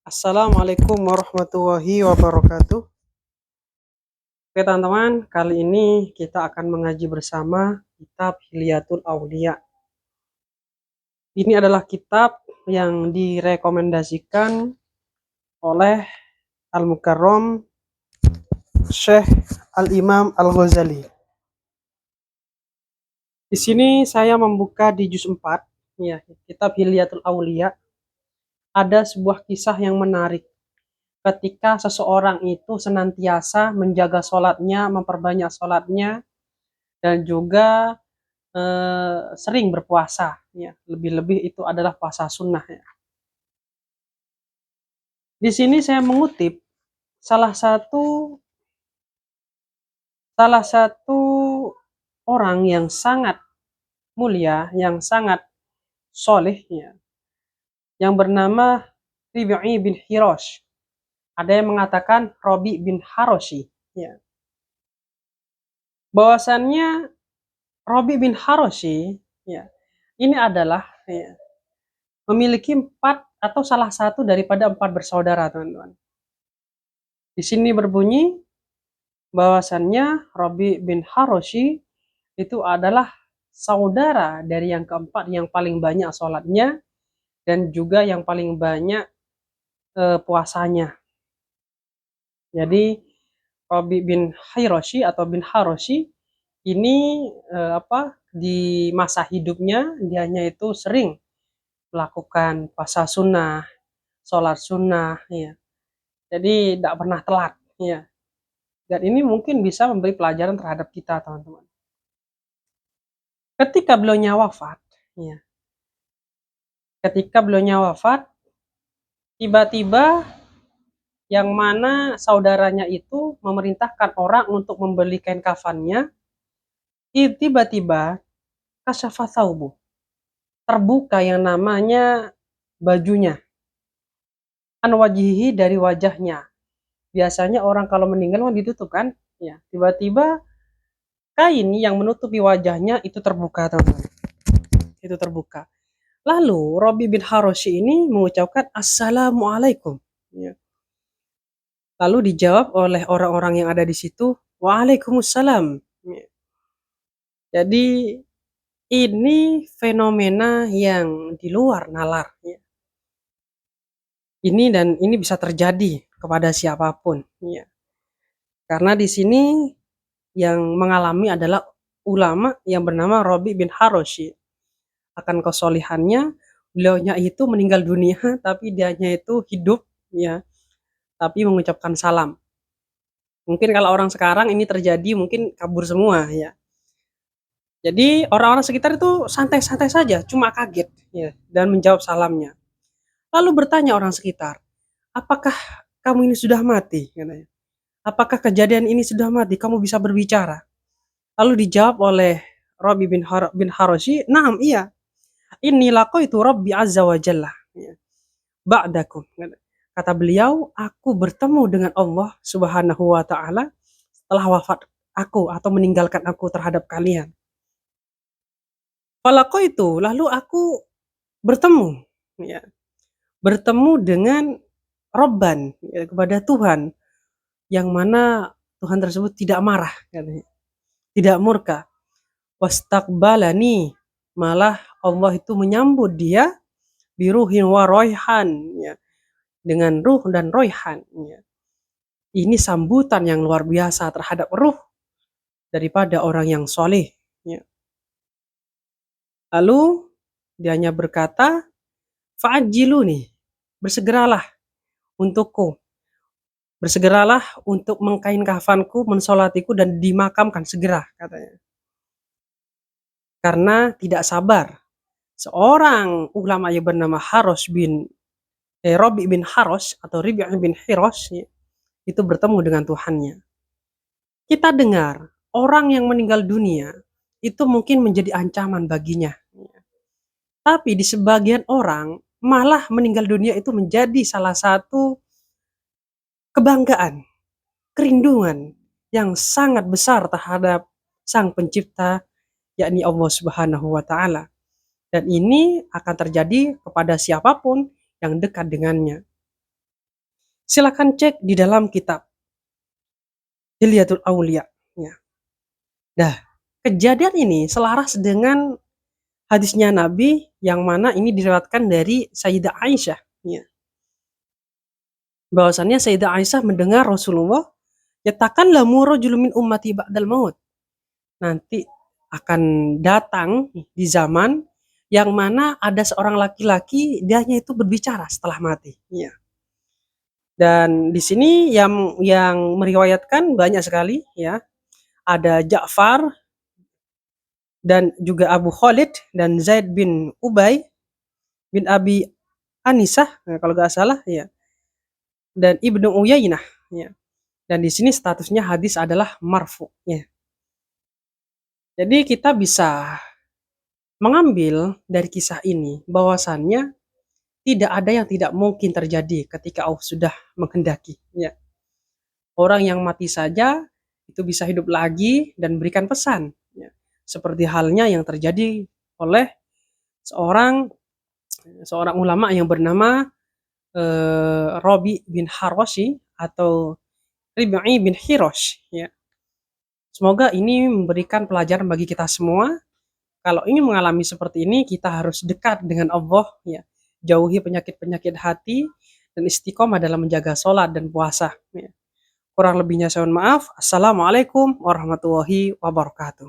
Assalamualaikum warahmatullahi wabarakatuh. Oke teman-teman, kali ini kita akan mengaji bersama kitab Hilyatul Aulia. Ini adalah kitab yang direkomendasikan oleh Al-Mukarram Syekh Al-Imam Al-Ghazali. Di sini saya membuka di juz 4, ya, kitab Hilyatul Aulia. Ada sebuah kisah yang menarik. Ketika seseorang itu senantiasa menjaga sholatnya, memperbanyak sholatnya, dan juga sering berpuasa, ya. Lebih-lebih itu adalah puasa sunnah, ya. Di sini saya mengutip salah satu salah satu orang yang sangat mulia, yang sangat soleh, ya, yang bernama Rib'i bin Hirosh. Ada yang mengatakan Robi bin Haroshi, ya. Bahwasannya Robi bin Haroshi, ya, ini adalah, ya, memiliki 4 atau salah satu daripada 4 bersaudara, teman-teman. Di sini berbunyi bahwasannya Robi bin Haroshi itu adalah saudara dari yang keempat yang paling banyak sholatnya dan juga yang paling banyak puasanya. Jadi Robi bin Hiroshi atau bin Haroshi ini di masa hidupnya dianya itu sering melakukan puasa sunnah, sholat sunnah, ya. Jadi tidak pernah telat, ya. Dan ini mungkin bisa memberi pelajaran terhadap kita, teman-teman. Ketika beliaunya wafat, ya. Ketika beliaunya wafat, tiba-tiba yang mana saudaranya itu memerintahkan orang untuk membeli kain kafannya, tiba-tiba kasyafa thawbu, terbuka yang namanya bajunya, an wajihi, dari wajahnya. Biasanya orang kalau meninggal ditutup kan, ya. Tiba-tiba kain yang menutupi wajahnya itu terbuka, teman-teman. Itu terbuka. Lalu Robi bin Haroshi ini mengucapkan Assalamualaikum, ya. Lalu dijawab oleh orang-orang yang ada di situ, Waalaikumsalam, ya. Jadi ini fenomena yang di luar nalar, ya. Ini bisa terjadi kepada siapapun, ya. Karena di sini yang mengalami adalah ulama yang bernama Robi bin Haroshi. Akan kesolihannya, beliaunya itu meninggal dunia tapi dianya itu hidup, ya, tapi mengucapkan salam. Mungkin kalau orang sekarang ini terjadi mungkin kabur semua, ya. Jadi orang-orang sekitar itu santai-santai saja, cuma kaget, ya, dan menjawab salamnya. Lalu bertanya orang sekitar, apakah kamu ini sudah mati, katanya. Apakah kejadian ini sudah mati, kamu bisa berbicara? Lalu dijawab oleh Robi bin Haroshi, naam, iya. Ini itu Rabbi Azza wa Jalla, ya, ba'dakum. Kata beliau, aku bertemu dengan Allah Subhanahu wa taala setelah wafat aku atau meninggalkan aku terhadap kalian. Falaqaitu, lalu aku bertemu, ya, bertemu dengan Robban, ya, kepada Tuhan yang mana Tuhan tersebut tidak marah, katanya, tidak murka. Wastaqbalani, malah Allah itu menyambut dia biruhin wa royhan, ya, dengan ruh dan royhan, ya. Ini sambutan yang luar biasa terhadap ruh daripada orang yang soleh, ya. Lalu dianya berkata, fa'ajiluni, bersegeralah untukku, bersegeralah untuk mengkain kafanku, mensolatiku, dan dimakamkan segera, katanya. Karena tidak sabar seorang ulama yang bernama Robi bin Harosh atau Ribi' bin Hirosh, ya, itu bertemu dengan Tuhannya. Kita dengar orang yang meninggal dunia itu mungkin menjadi ancaman baginya, ya. Tapi di sebagian orang malah meninggal dunia itu menjadi salah satu kebanggaan, kerinduan yang sangat besar terhadap Sang Pencipta, yakni Allah Subhanahu wa taala. Dan ini akan terjadi kepada siapapun yang dekat dengannya. Silakan cek di dalam kitab Hilyatul Aulia. Ya. Nah, kejadian ini selaras dengan hadisnya Nabi yang mana ini diriwayatkan dari Sayyidah Aisyah. Ya. Bahwasannya Sayyidah Aisyah mendengar Rasulullah, "Yatakallamu rajulun min ummati ba'dal maut." Nanti akan datang di zaman yang mana ada seorang laki-laki dianya itu berbicara setelah mati. Ya. Dan di sini yang meriwayatkan banyak sekali ya. Ada Ja'far dan juga Abu Khalid dan Zaid bin Ubay bin Abi Anisah, nah, kalau nggak salah ya, dan Ibnu Uyainah ya. Dan di sini statusnya hadis adalah marfu ya. Jadi kita bisa mengambil dari kisah ini bahwasannya tidak ada yang tidak mungkin terjadi ketika Allah sudah menghendaki ya. Orang yang mati saja itu bisa hidup lagi dan berikan pesan ya. Seperti halnya yang terjadi oleh seorang seorang ulama yang bernama Robi bin Haroshi atau Rib'i bin Hirosh ya. Semoga ini memberikan pelajaran bagi kita semua. Kalau ingin mengalami seperti ini, kita harus dekat dengan Allah ya. Jauhi penyakit-penyakit hati dan istiqomah dalam menjaga sholat dan puasa ya. Kurang lebihnya saya mohon maaf. Assalamualaikum warahmatullahi wabarakatuh.